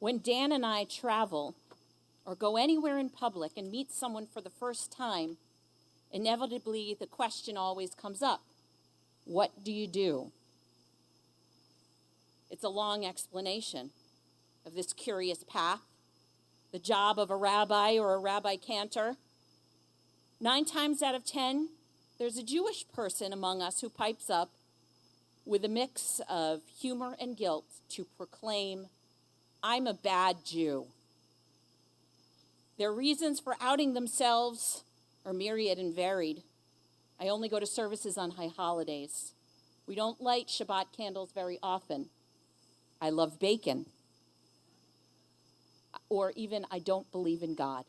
When Dan and I travel or go anywhere in public and meet someone for the first time, inevitably the question always comes up, what do you do? It's a long explanation of this curious path, the job of a rabbi or a rabbi Cantor. 9 times out of 10, there's a Jewish person among us who pipes up with a mix of humor and guilt to proclaim, I'm a bad Jew. Their reasons for outing themselves are myriad and varied. I only go to services on high holidays. We don't light Shabbat candles very often. I love bacon. Or even, I don't believe in God.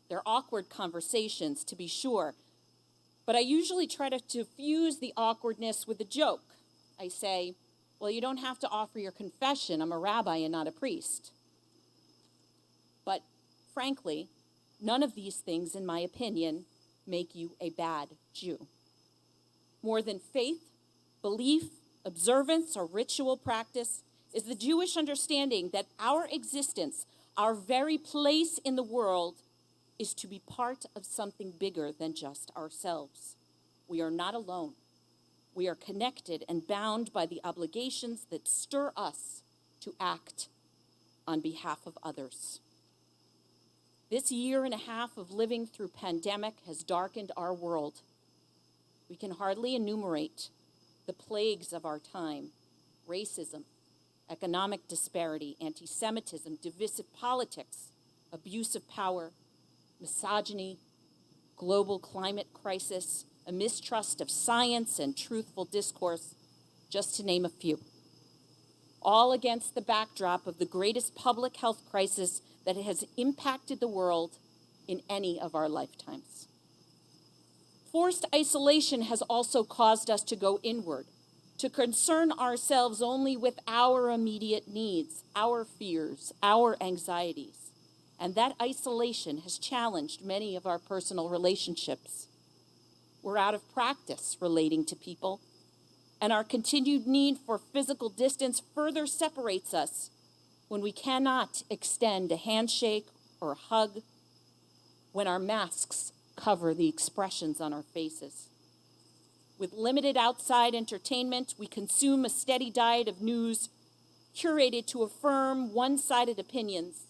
They're awkward conversations, to be sure, but I usually try to diffuse the awkwardness with a joke. I say, well, you don't have to offer your confession. I'm a rabbi and not a priest. But frankly, none of these things, in my opinion, make you a bad Jew. More than faith, belief, observance, or ritual practice is the Jewish understanding that our existence, our very place in the world, is to be part of something bigger than just ourselves. We are not alone. We are connected and bound by the obligations that stir us to act on behalf of others. This 1.5 years of living through pandemic has darkened our world. We can hardly enumerate the plagues of our time: racism, economic disparity, anti-Semitism, divisive politics, abuse of power, misogyny, global climate crisis, a mistrust of science and truthful discourse, just to name a few. All against the backdrop of the greatest public health crisis that has impacted the world in any of our lifetimes. Forced isolation has also caused us to go inward, to concern ourselves only with our immediate needs, our fears, our anxieties. And that isolation has challenged many of our personal relationships. We're out of practice relating to people, and our continued need for physical distance further separates us when we cannot extend a handshake or a hug, when our masks cover the expressions on our faces. With limited outside entertainment, we consume a steady diet of news curated to affirm one-sided opinions,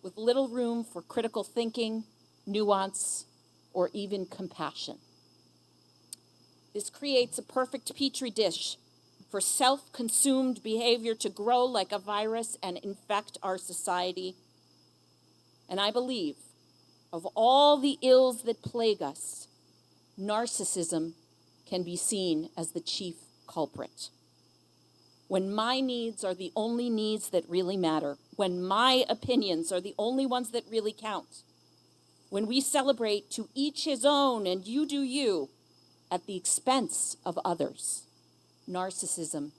with little room for critical thinking, nuance, or even compassion. This creates a perfect petri dish for self-consumed behavior to grow like a virus and infect our society. And I believe, of all the ills that plague us, narcissism can be seen as the chief culprit. When my needs are the only needs that really matter, when my opinions are the only ones that really count, when we celebrate to each his own and you do you at the expense of others, narcissism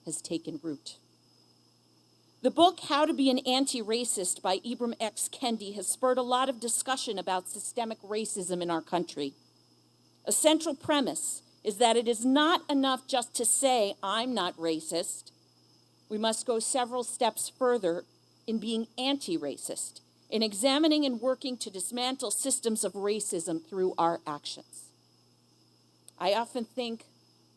has taken root. The book, How to Be an Anti-Racist by Ibram X. Kendi, has spurred a lot of discussion about systemic racism in our country. A central premise is that it is not enough just to say, I'm not racist. We must go several steps further in being anti-racist, in examining and working to dismantle systems of racism through our actions. I often think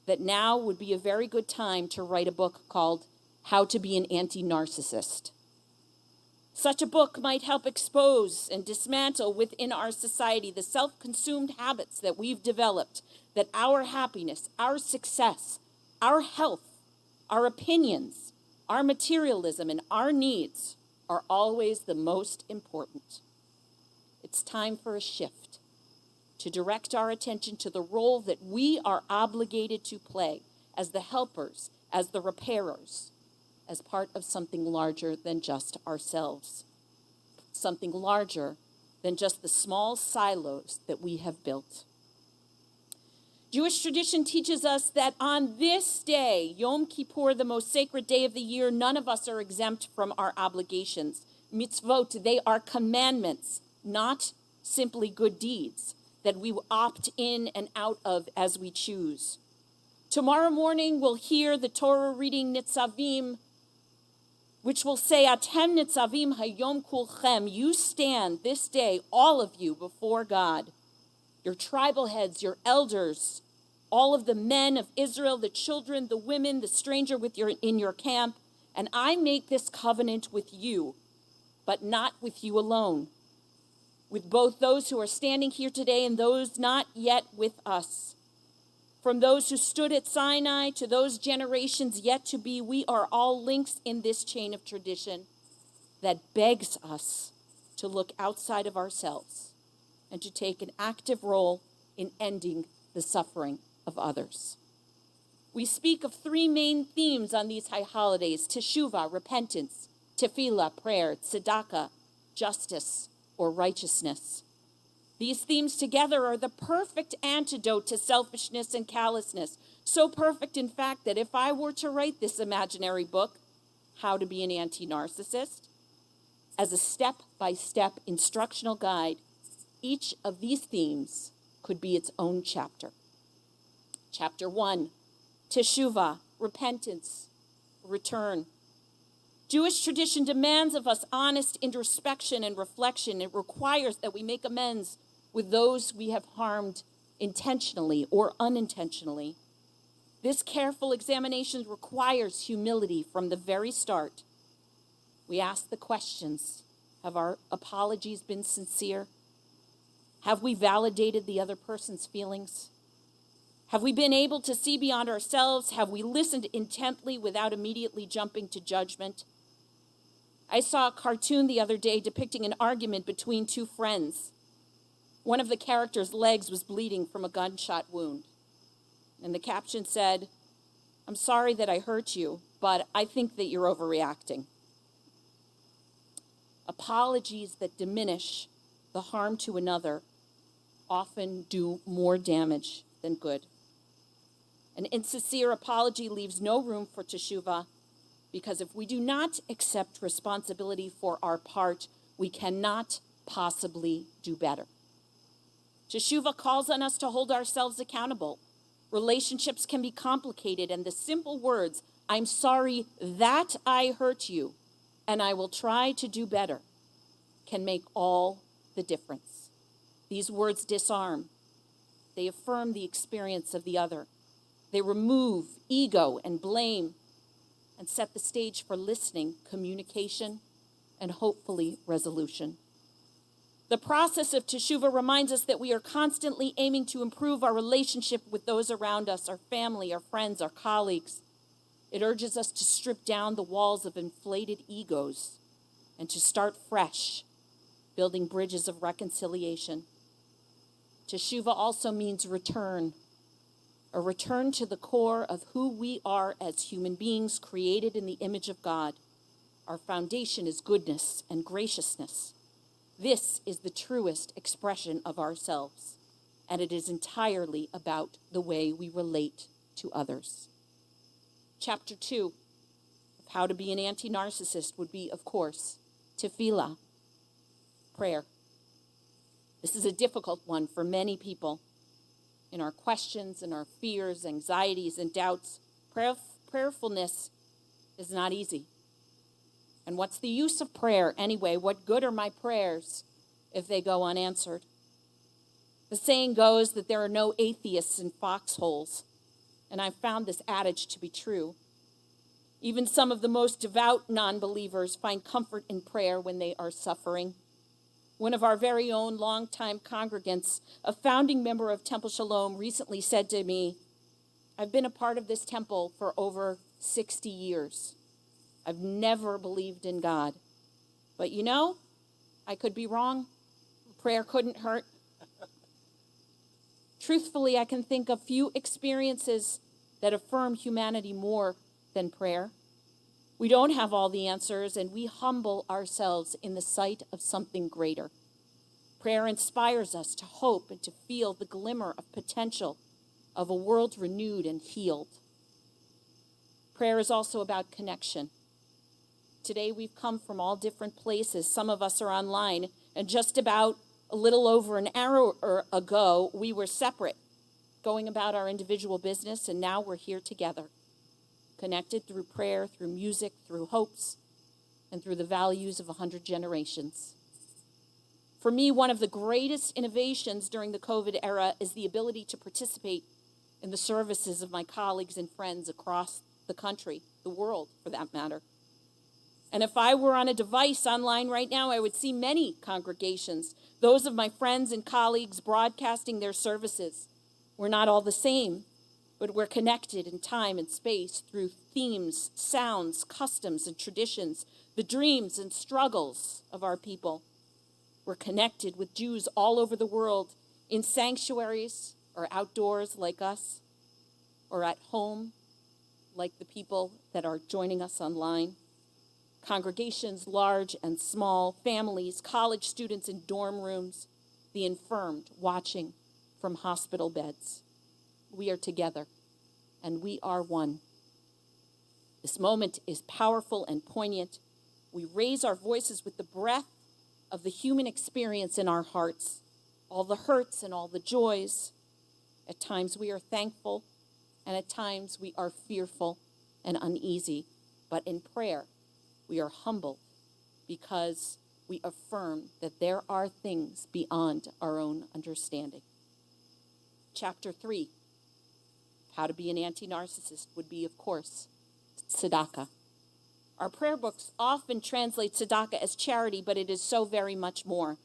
that now would be a very good time to write a book called How to Be an Anti-Narcissist. Such a book might help expose and dismantle within our society the self-consumed habits that we've developed, that our happiness, our success, our health, our opinions, our materialism, and our needs are always the most important. It's time for a shift, to direct our attention to the role that we are obligated to play as the helpers, as the repairers, as part of something larger than just ourselves, something larger than just the small silos that we have built. Jewish tradition teaches us that on this day, Yom Kippur, the most sacred day of the year, none of us are exempt from our obligations. Mitzvot, they are commandments, not simply good deeds that we opt in and out of as we choose. Tomorrow morning, we'll hear the Torah reading Nitzavim, which will say, Atem nitzavim hayom kulchem, you stand this day, all of you, before God, your tribal heads, your elders, all of the men of Israel, the children, the women, the stranger in your camp, and I make this covenant with you, but not with you alone, with both those who are standing here today and those not yet with us. From those who stood at Sinai to those generations yet to be, we are all links in this chain of tradition that begs us to look outside of ourselves and to take an active role in ending the suffering of others. We speak of three main themes on these high holidays: teshuvah, repentance; tefillah, prayer; tzedakah, justice or righteousness. These themes together are the perfect antidote to selfishness and callousness. So perfect, in fact, that if I were to write this imaginary book, How to Be an Anti-Narcissist, as a step-by-step instructional guide, each of these themes could be its own chapter. Chapter 1, teshuvah, repentance, return. Jewish tradition demands of us honest introspection and reflection. It requires that we make amends with those we have harmed intentionally or unintentionally. This careful examination requires humility from the very start. We ask the questions: have our apologies been sincere? Have we validated the other person's feelings? Have we been able to see beyond ourselves? Have we listened intently without immediately jumping to judgment? I saw a cartoon the other day depicting an argument between two friends. One of the characters' legs was bleeding from a gunshot wound. And the caption said, "I'm sorry that I hurt you, but I think that you're overreacting." Apologies that diminish the harm to another often do more damage than good. An insincere apology leaves no room for teshuvah, because if we do not accept responsibility for our part, we cannot possibly do better. Teshuvah calls on us to hold ourselves accountable. Relationships can be complicated, and the simple words, "I'm sorry that I hurt you, and I will try to do better," can make all the difference. These words disarm. They affirm the experience of the other. They remove ego and blame and set the stage for listening, communication, and hopefully resolution. The process of teshuvah reminds us that we are constantly aiming to improve our relationship with those around us, our family, our friends, our colleagues. It urges us to strip down the walls of inflated egos and to start fresh, building bridges of reconciliation. Teshuvah also means return, a return to the core of who we are as human beings created in the image of God. Our foundation is goodness and graciousness. This is the truest expression of ourselves, and it is entirely about the way we relate to others. Chapter 2 of How to Be an Anti-Narcissist would be, of course, tefillah, prayer. This is a difficult one for many people. In our questions and our fears, anxieties, and doubts, prayerfulness is not easy. And what's the use of prayer anyway? What good are my prayers if they go unanswered? The saying goes that there are no atheists in foxholes, and I've found this adage to be true. Even some of the most devout non-believers find comfort in prayer when they are suffering. One of our very own longtime congregants, a founding member of Temple Shalom, recently said to me, "I've been a part of this temple for over 60 years. I've never believed in God. But you know, I could be wrong. Prayer couldn't hurt." Truthfully, I can think of few experiences that affirm humanity more than prayer. We don't have all the answers, and we humble ourselves in the sight of something greater. Prayer inspires us to hope and to feel the glimmer of potential of a world renewed and healed. Prayer is also about connection. Today we've come from all different places. Some of us are online, and just about a little over an hour ago, we were separate, going about our individual business, and now we're here together, connected through prayer, through music, through hopes, and through the values of 100 generations. For me, one of the greatest innovations during the COVID era is the ability to participate in the services of my colleagues and friends across the country, the world for that matter. And if I were on a device online right now, I would see many congregations, those of my friends and colleagues broadcasting their services. We're not all the same, but we're connected in time and space through themes, sounds, customs, and traditions, the dreams and struggles of our people. We're connected with Jews all over the world in sanctuaries or outdoors like us, or at home like the people that are joining us online. Congregations large and small, families, college students in dorm rooms, the infirmed watching from hospital beds. We are together, and we are one. This moment is powerful and poignant. We raise our voices with the breath of the human experience in our hearts, all the hurts and all the joys. At times we are thankful, and at times we are fearful and uneasy. But in prayer, we are humbled because we affirm that there are things beyond our own understanding. Chapter 3, how to be an anti-narcissist, would be, of course, tzedakah. Our prayer books often translate tzedakah as charity, but it is so very much more.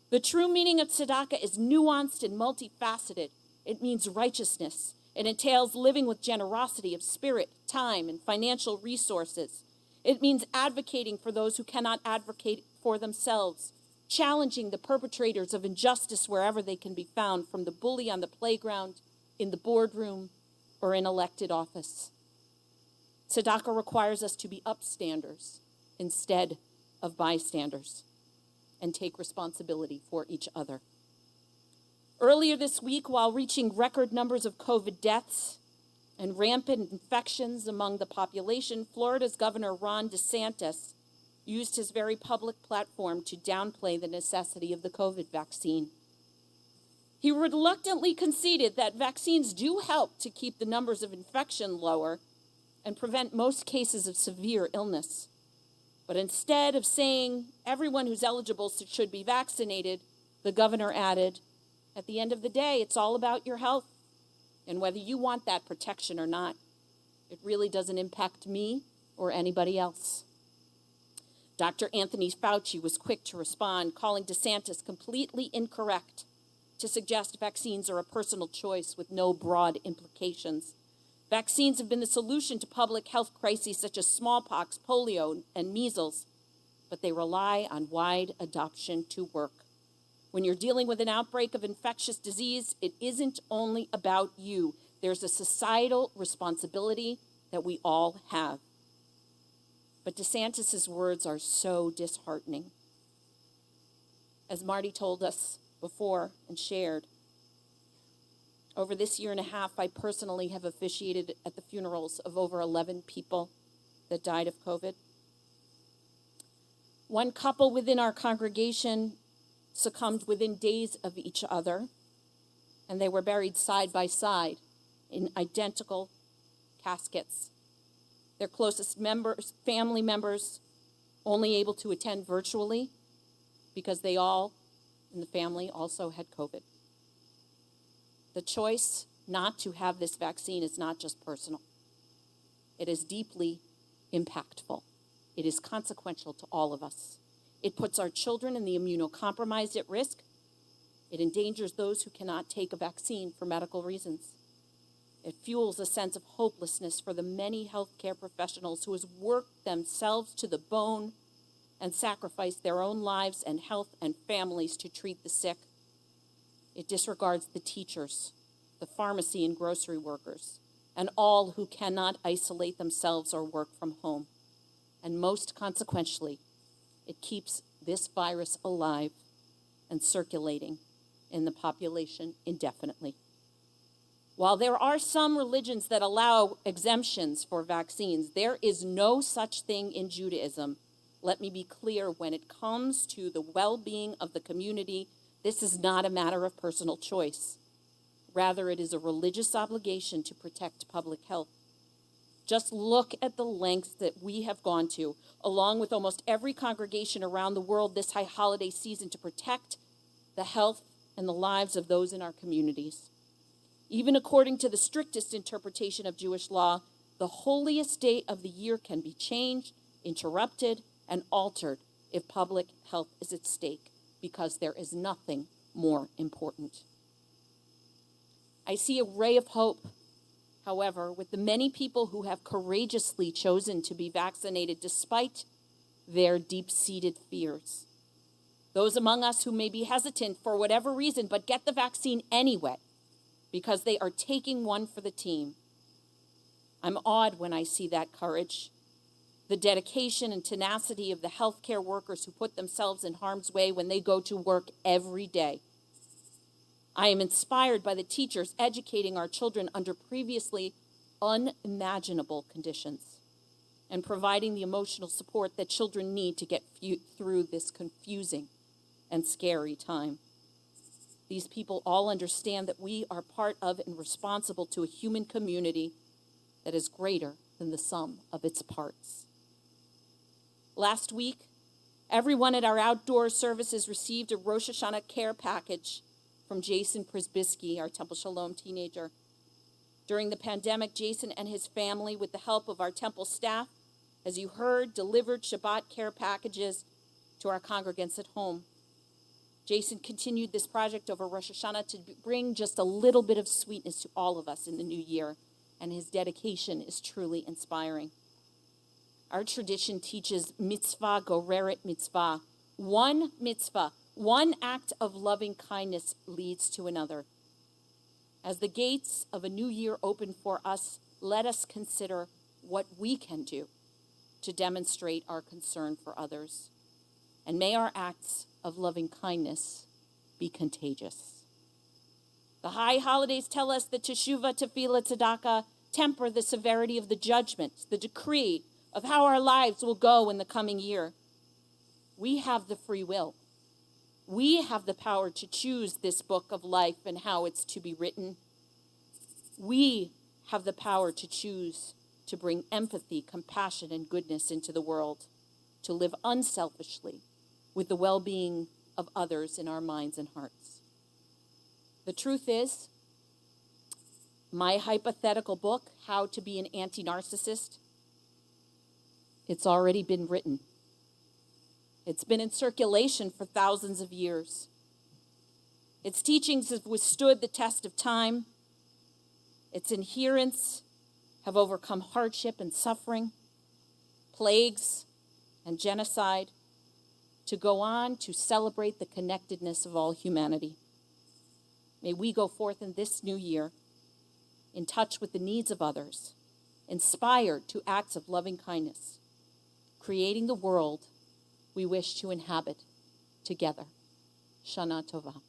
The true meaning of tzedakah is nuanced and multifaceted. It means righteousness. It entails living with generosity of spirit, time, and financial resources. It means advocating for those who cannot advocate for themselves, challenging the perpetrators of injustice wherever they can be found, from the bully on the playground, in the boardroom, or in elected office. Tzedakah requires us to be upstanders instead of bystanders and take responsibility for each other. Earlier this week, while reaching record numbers of COVID deaths and rampant infections among the population, Florida's Governor Ron DeSantis used his very public platform to downplay the necessity of the COVID vaccine. He reluctantly conceded that vaccines do help to keep the numbers of infection lower and prevent most cases of severe illness. But instead of saying everyone who's eligible should be vaccinated, the governor added, "At the end of the day, it's all about your health. And whether you want that protection or not, it really doesn't impact me or anybody else." Dr. Anthony Fauci was quick to respond, calling DeSantis completely incorrect to suggest vaccines are a personal choice with no broad implications. Vaccines have been the solution to public health crises such as smallpox, polio, and measles, but they rely on wide adoption to work. When you're dealing with an outbreak of infectious disease, it isn't only about you. There's a societal responsibility that we all have. But DeSantis' words are so disheartening. As Marty told us before and shared, over this year and a half, I personally have officiated at the funerals of over 11 people that died of COVID. One couple within our congregation succumbed within days of each other, and they were buried side by side in identical caskets. Their closest members, family members, only able to attend virtually because they all in the family also had COVID. The choice not to have this vaccine is not just personal. It is deeply impactful. It is consequential to all of us. It puts our children and the immunocompromised at risk. It endangers those who cannot take a vaccine for medical reasons. It fuels a sense of hopelessness for the many healthcare professionals who has worked themselves to the bone and sacrificed their own lives and health and families to treat the sick. It disregards the teachers, the pharmacy and grocery workers, and all who cannot isolate themselves or work from home. And most consequentially, it keeps this virus alive and circulating in the population indefinitely. While there are some religions that allow exemptions for vaccines, there is no such thing in Judaism. Let me be clear, when it comes to the well-being of the community, this is not a matter of personal choice. Rather, it is a religious obligation to protect public health. Just look at the lengths that we have gone to, along with almost every congregation around the world this high holiday season, to protect the health and the lives of those in our communities. Even according to the strictest interpretation of Jewish law, the holiest day of the year can be changed, interrupted, and altered if public health is at stake, because there is nothing more important. I see a ray of hope, however, with the many people who have courageously chosen to be vaccinated despite their deep-seated fears. Those among us who may be hesitant for whatever reason, but get the vaccine anyway, because they are taking one for the team. I'm awed when I see that courage, the dedication and tenacity of the healthcare workers who put themselves in harm's way when they go to work every day. I am inspired by the teachers educating our children under previously unimaginable conditions and providing the emotional support that children need to get through this confusing and scary time. These people all understand that we are part of and responsible to a human community that is greater than the sum of its parts. Last week, everyone at our outdoor services received a Rosh Hashanah care package from Jason Prisbisky, our Temple Shalom teenager. During the pandemic, Jason and his family, with the help of our temple staff, as you heard, delivered Shabbat care packages to our congregants at home. Jason continued this project over Rosh Hashanah to bring just a little bit of sweetness to all of us in the new year, and his dedication is truly inspiring. Our tradition teaches mitzvah goreret mitzvah. One mitzvah, one act of loving kindness leads to another. As the gates of a new year open for us, let us consider what we can do to demonstrate our concern for others. And may our acts of loving kindness be contagious. The high holidays tell us that teshuvah, tefillah, tzedakah temper the severity of the judgment, the decree of how our lives will go in the coming year. We have the free will. We have the power to choose this book of life and how it's to be written. We have the power to choose to bring empathy, compassion, and goodness into the world, to live unselfishly with the well-being of others in our minds and hearts. The truth is, my hypothetical book, How to Be an Anti-Narcissist, it's already been written. It's been in circulation for thousands of years. Its teachings have withstood the test of time. Its adherents have overcome hardship and suffering, plagues and genocide, to go on to celebrate the connectedness of all humanity. May we go forth in this new year in touch with the needs of others, inspired to acts of loving kindness, creating the world we wish to inhabit together. Shana Tova.